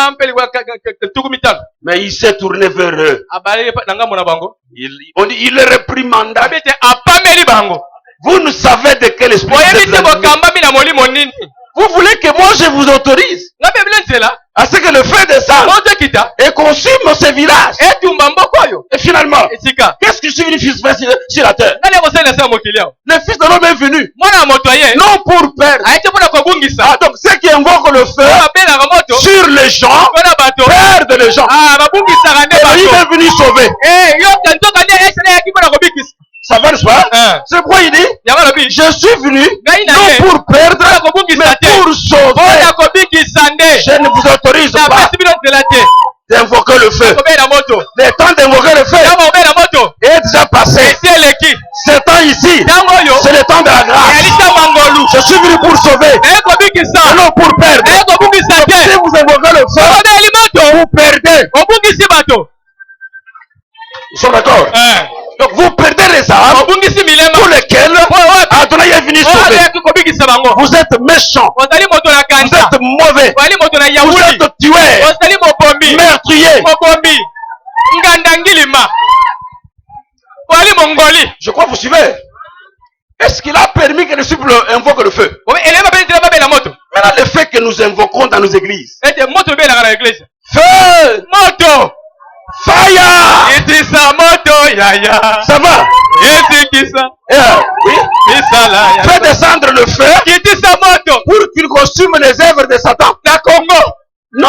Mais il s'est tourné vers eux. Il les réprimanda. Vous ne savez de quel esprit vous voulez que moi je vous autorise à ce que le feu descende et consume ces villages. Et finalement, qu'est-ce que je suis venu faire sur la terre? Le Fils de l'homme est venu non pour perdre. Donc ceux qui invoquent le feu sur les gens perdent les gens. Et il est venu sauver. Ça va, n'est-ce pas? C'est pourquoi il dit, je suis venu non pour perdre, mais pour sauver. Je ne vous autorise pas d'invoquer le feu. Le temps d'invoquer le feu est déjà passé. Ce temps ici, c'est le temps de la grâce. Je suis venu pour sauver, non pour perdre. Si vous invoquez le feu, vous perdez. Ils sont d'accord? Donc vous perdez les âmes pour lesquelles Adonai est venu sauver. Vous êtes méchants, vous êtes mauvais, vous êtes tueurs, meurtriers. Je crois que vous suivez. Est-ce qu'il a permis que les disciples invoquent le feu? Maintenant, le fait que nous invoquons dans nos églises. Feu! Fire! Ça va? Oui? Fais descendre le feu pour qu'il consume les œuvres de Satan. Non!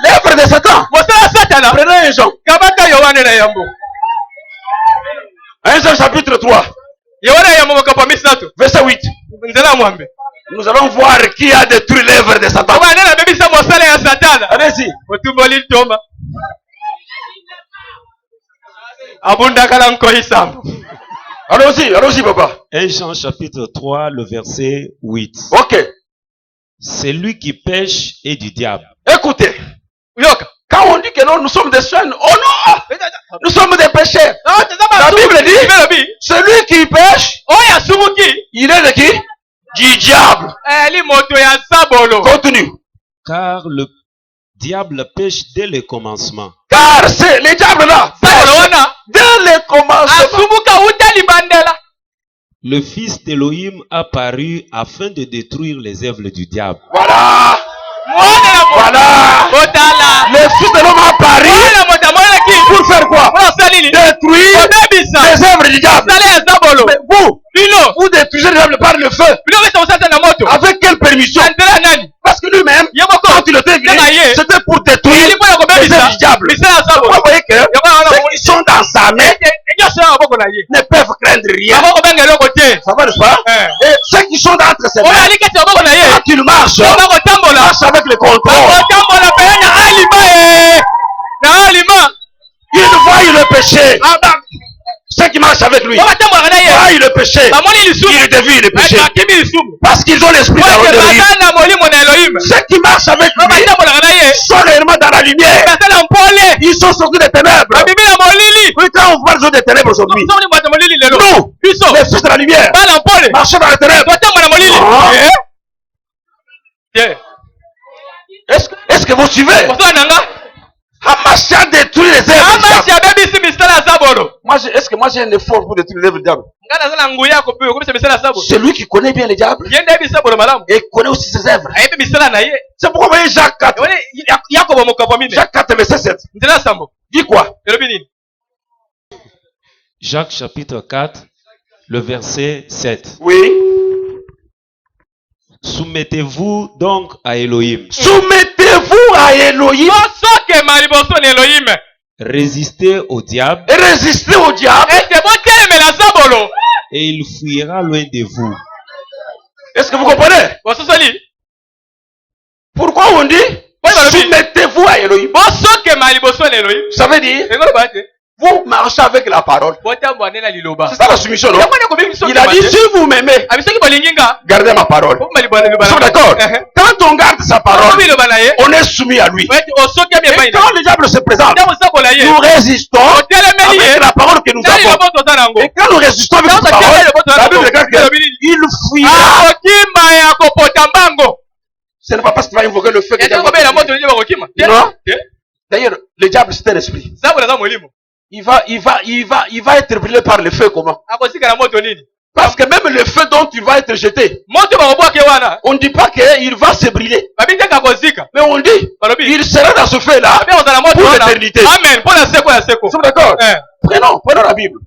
L'œuvre de Satan. Prenez un Jean. 1 Jean chapitre 3. Verset 8. Nous allons voir qui a détruit l'œuvre de Satan. Allez-y. Allons-y, papa. 1 Jean chapitre 3, le verset 8. Ok. Celui qui pêche est du diable. Écoutez. Quand on dit que non, nous sommes des chaînes, oh non! Nous sommes des pécheurs. La Bible dit, celui qui pêche, il est de qui? Du diable. Continue. Car le diable pêche dès le commencement. Car c'est les diables là. Dès le commencement. Le Fils d'Élohim a paru afin de détruire les œuvres du diable. Voilà. Le Fils de l'homme a paru pour faire quoi? Détruire les œuvres du diable. Mais vous détruisez les diable par le feu. Avec quelle permission? Parce que lui-même, quand il était venu, c'était pour détruire les œuvres du diable. Vous voyez que ceux qui sont dans sa main ne peuvent craindre rien. Ça va, n'est-ce pas? Et ceux qui sont entre ses mains, quand il marche avec le contrôle. Il voit le péché. Ceux qui marchent avec lui voient le péché. Ils devient le péché. Parce qu'ils ont l'esprit d'Élohim. Ceux qui marchent avec lui sont réellement dans la lumière. Ils sont sortis des ténèbres. Oui, quand on parle des ténèbres aujourd'hui, nous, les fils de la lumière, marchons dans les ténèbres. Est-ce que vous suivez? Hamas a détruit les œuvres du diable. Est-ce que moi j'ai un effort pour détruire les œuvres du diable? Celui qui connaît bien le diable et connaît aussi ses œuvres. C'est pourquoi vous voyez Jacques 4. Jacques 4, verset 7. Dis quoi? Jacques chapitre 4, le verset 7. Oui. Soumettez-vous donc à Elohim. Soumettez-vous à Elohim. Résistez au diable. Et résistez au diable. Et il fuira loin de vous. Est-ce que vous comprenez? Pourquoi on dit soumettez-vous à Elohim? Ça veut dire Vous marchez avec la parole. C'est ça la soumission, non? Il a dit, si vous m'aimez, gardez ma parole. Ils sont d'accord? Quand on garde sa parole, on est soumis à lui. Et quand le diable se présente, nous résistons avec la parole que nous avons. Et quand nous résistons avec cette parole, la Bible déclare qu'il fuira. Ce n'est pas parce qu'il va invoquer le feu que non. D'ailleurs, le diable c'est un esprit. Il va être brûlé par le feu comment? Parce que même le feu dont il va être jeté, on ne dit pas qu'il va se brûler. Mais on dit, il sera dans ce feu-là pour l'éternité. Amen. Vous êtes d'accord? Prenons la Bible.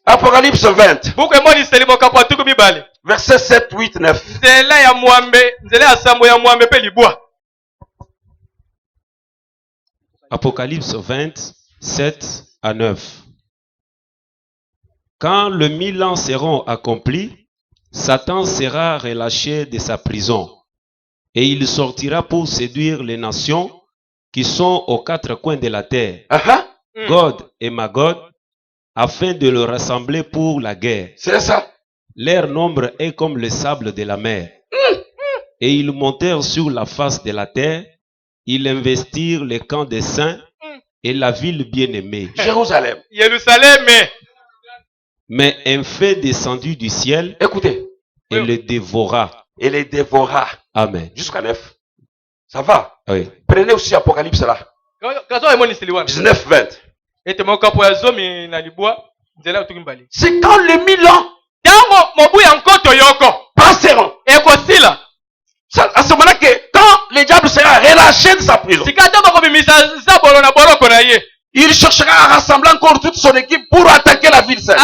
Apocalypse 20. Versets 7, 8, 9. Apocalypse 20, 7 à 9. Quand le 1000 ans seront accomplis, Satan sera relâché de sa prison et il sortira pour séduire les nations qui sont aux quatre coins de la terre, Gog et Magog, afin de le rassembler pour la guerre. C'est ça. Leur nombre est comme le sable de la mer. Et ils montèrent sur la face de la terre, ils investirent les camps des saints et la ville bien-aimée. Jérusalem. Mais un feu descendu du ciel, écoutez, et le dévora. Et les dévora. Amen. Jusqu'à 9. Ça va? Oui. Prenez aussi Apocalypse là. 19, 20. C'est quand les 1000 ans passeront. À ce moment-là que quand le diable sera relâché de sa prison, il cherchera à rassembler encore toute son équipe pour attaquer la ville sainte.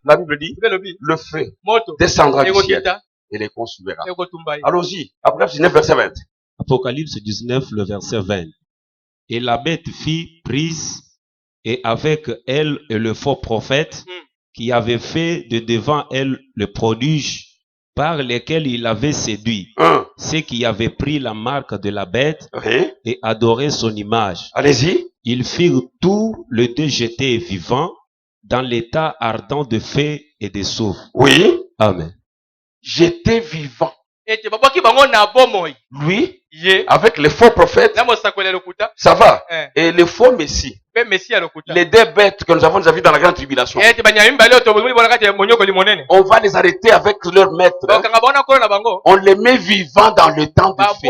La Bible dit, le feu descendra du ciel et les consumera. Allons-y, Apocalypse 19, verset 20. Apocalypse 19, le verset 20. Et la bête fit prise, et avec elle le faux prophète, qui avait fait de devant elle le prodige, par lesquels il avait séduit ceux qui avaient pris la marque de la bête et adoré son image. Allez-y. Ils firent tout le déjeter vivant dans l'état ardent de feu et de soufre. Oui. Amen. J'étais vivant. Lui, avec les faux prophètes, ça va. Et les faux messies. Les deux bêtes que nous avons déjà vues dans la grande tribulation. On va les arrêter avec leur maître. On les met vivants dans le temps du feu.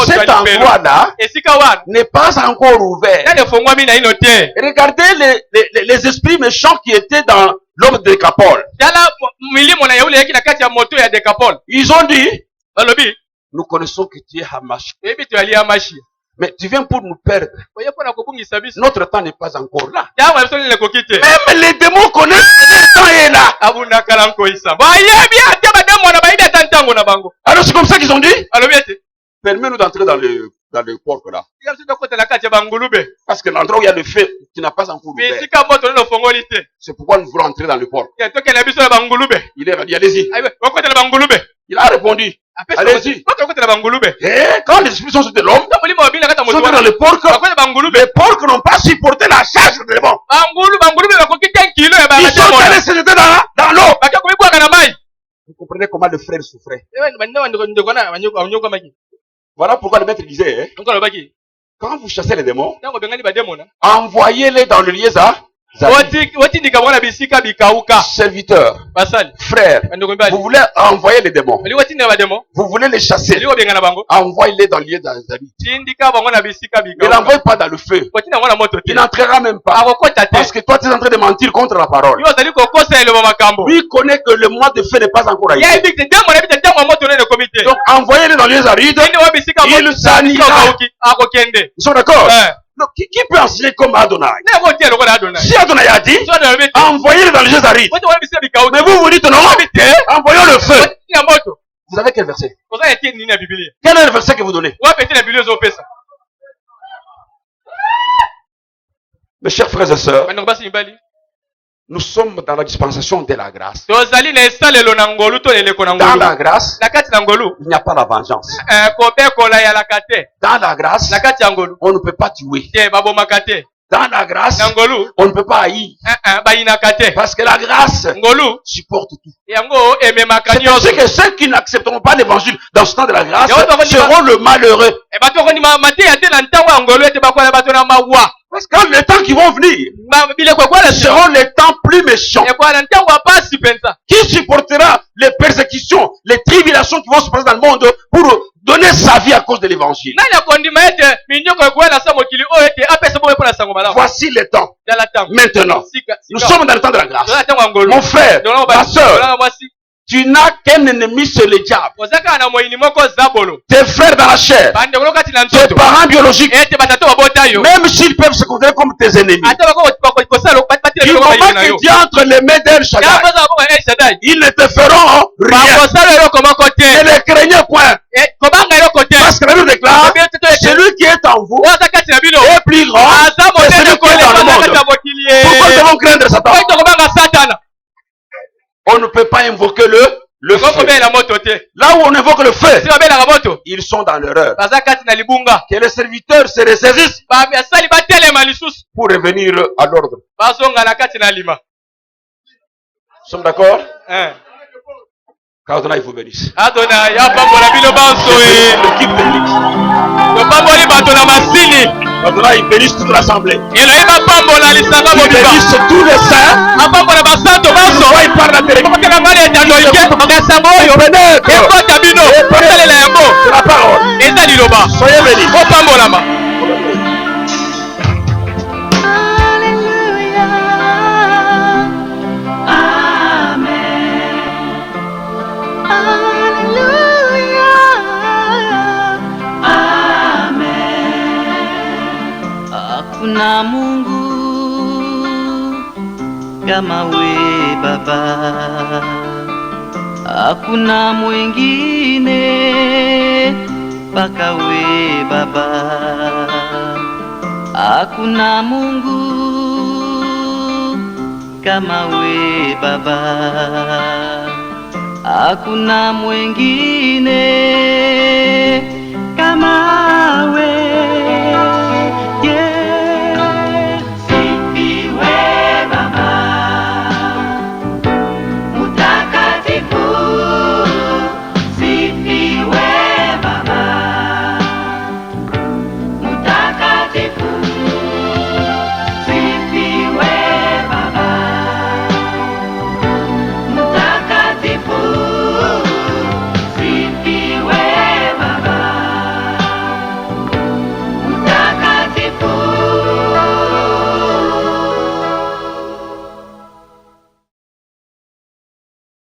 Cet endroit-là n'est pas encore ouvert. Regardez les esprits méchants qui étaient dans l'homme de Décapole. Ils ont dit, nous connaissons que tu es Hamash. Mais tu viens pour nous perdre. Notre temps n'est pas encore là. Même les démons connaissent que leur temps est là. Alors c'est comme ça qu'ils ont dit, permets-nous d'entrer dans le porc là. Parce que l'endroit où il y a le feu, tu n'as pas encore ouvert. C'est pourquoi nous voulons entrer dans le porc. Il est dit, allez-y. Il a répondu, allez-y. Et quand les esprits sont sur de l'homme, sont dans le porc, les porcs n'ont pas supporté la charge de démons. Ils sont allés se jeter dans l'eau. Vous comprenez comment le frère souffrait. Voilà pourquoi le maître disait, quand vous chassez les démons, envoyez-les dans le lieu serviteurs, frères, vous voulez envoyer les démons, vous voulez les chasser, envoyez-les dans le lieu d'habit. Ne l'envoie pas dans le feu, il n'entrera même pas, parce que toi tu es en train de mentir contre la parole. Lui connaît que le mois de feu n'est pas encore arrivé. Donc envoyez-les dans le lieu d'habit, il s'anira. Ils sont d'accord? Donc, qui peut enseigner comme Adonai? Si Adonai a dit, envoyez-le dans les jeux arides. Mais vous dites non, envoyons le feu. Vous avez quel verset? Quel est le verset que vous donnez? Mes chers frères et sœurs, Nous sommes dans la dispensation de la grâce. Dans la grâce, il n'y a pas la vengeance. Dans la grâce, on ne peut pas tuer. Dans la grâce, on ne peut pas haïr. Parce que la grâce supporte tout. C'est que ceux qui n'accepteront pas l'évangile dans ce temps de la grâce seront le malheureux. Parce que les temps qui vont venir seront les temps plus méchants. Qui supportera les persécutions, les tribulations qui vont se passer dans le monde pour donner sa vie à cause de l'évangile? Voici les temps. Maintenant, nous sommes dans le temps de la grâce. Mon frère, ma soeur, tu n'as qu'un ennemi, c'est le diable. Tes frères dans la chair, tes parents biologiques, même s'ils peuvent se considérer comme tes ennemis, du moment que tu es entre les mains d'El Shaddai, ils ne te feront rien. Ne les craignez point. Parce que la Bible déclare, celui qui est en vous est plus grand que celui qui est dans le monde. Pourquoi nous devons craindre Satan? On ne peut pas invoquer le feu. Là où on invoque le feu, ils sont dans l'erreur. Que les serviteurs se ressaisissent pour revenir à l'ordre. Nous sommes d'accord? Qu'Adonai vous bénisse. Adonai bénisse toute l'assemblée. Il bénisse tous les saints. Il parle la télévision. C'est la parole. Soyez bénis. Hakuna Mungu kama we Baba, hakuna mwingine mpaka we Baba, hakuna Mungu kama we Baba, hakuna mwingine